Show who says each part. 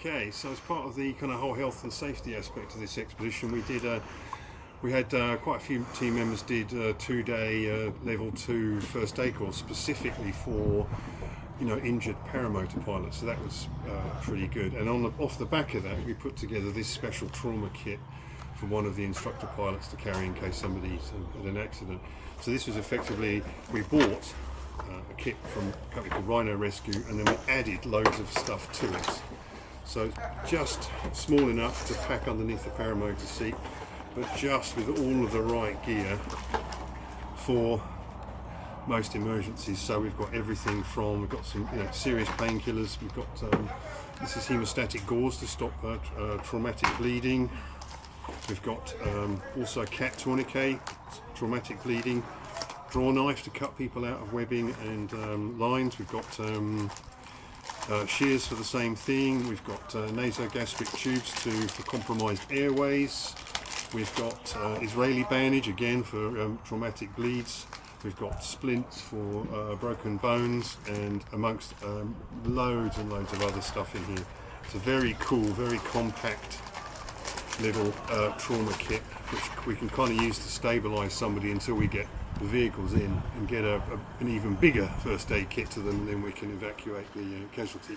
Speaker 1: Okay, so as part of the kind of whole health and safety aspect of this expedition, we had quite a few team members did a 2-day level 2 first aid course specifically for injured paramotor pilots. So that was pretty good. And off the back of that, we put together this special trauma kit for one of the instructor pilots to carry in case somebody had an accident. So this was effectively, we bought a kit from a company called Rhino Rescue, and then we added loads of stuff to it. So it's just small enough to pack underneath the paramotor seat, but just with all of the right gear for most emergencies. So we've got everything from, we've got some serious painkillers, we've got this is hemostatic gauze to stop traumatic bleeding. We've got also a cat tourniquet, traumatic bleeding, draw knife to cut people out of webbing and lines. We've got shears for the same thing. We've got nasogastric tubes for compromised airways. We've got Israeli bandage again for traumatic bleeds. We've got splints for broken bones, and amongst loads and loads of other stuff in here. It's a very cool, very compact little trauma kit, which we can kind of use to stabilise somebody until we get the vehicles in and get an even bigger first aid kit to them, and then we can evacuate the casualty.